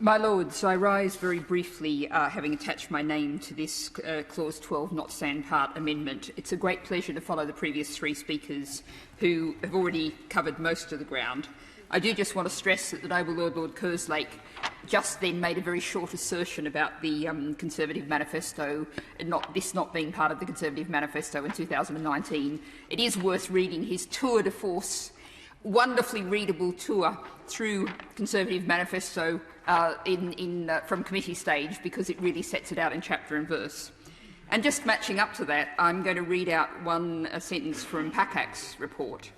My Lords, I rise very briefly, having attached my name to this Clause 12 Not Stand Part amendment. It's a great pleasure to follow the previous three speakers who have already covered most of the ground. I do just want to stress that the noble Lord Kerslake just then made a very short assertion about the Conservative manifesto, and this not being part of the Conservative manifesto in 2019. It is worth reading his tour de force, wonderfully readable tour through Conservative manifesto from committee stage, because it really sets it out in chapter and verse. And just matching up to that, I'm going to read out a sentence from PACAC's report.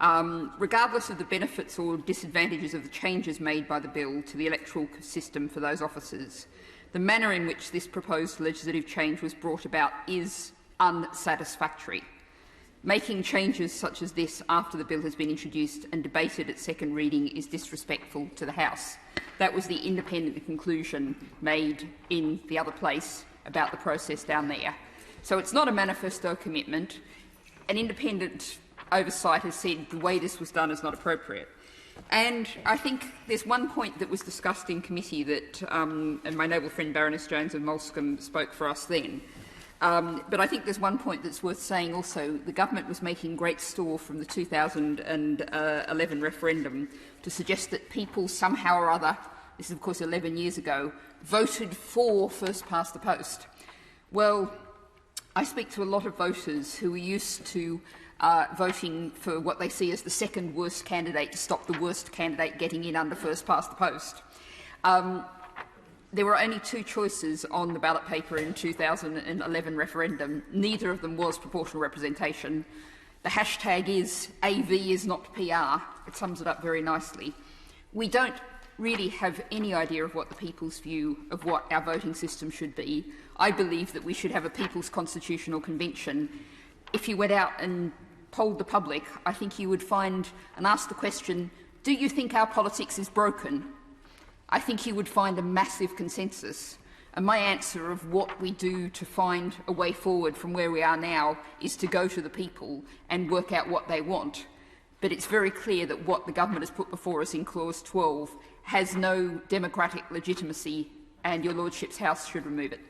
Regardless of the benefits or disadvantages of the changes made by the bill to the electoral system for those officers, the manner in which this proposed legislative change was brought about is unsatisfactory. Making changes such as this after the bill has been introduced and debated at second reading is disrespectful to the House. That was the independent conclusion made in the other place about the process down there. So it's not a manifesto commitment. An independent oversight has said the way this was done is not appropriate. And I think there's one point that was discussed in committee that, and my noble friend Baroness Jones of Molescombe spoke for us then. But I think there's one point that's worth saying also. The government was making great store from the 2011 referendum to suggest that people somehow or other, this is of course 11 years ago, voted for first past the post. Well, I speak to a lot of voters who are used to voting for what they see as the second worst candidate to stop the worst candidate getting in under first past the post. There were only two choices on the ballot paper in 2011 referendum. Neither of them was proportional representation. The hashtag is AV is not PR. It sums it up very nicely. We don't really have any idea of what the people's view of what our voting system should be. I believe that we should have a People's Constitutional Convention. If you went out and polled the public, I think you would find and ask the question, do you think our politics is broken? I think you would find a massive consensus. And my answer of what we do to find a way forward from where we are now is to go to the people and work out what they want. But it's very clear that what the government has put before us in Clause 12 has no democratic legitimacy, and your Lordship's House should remove it.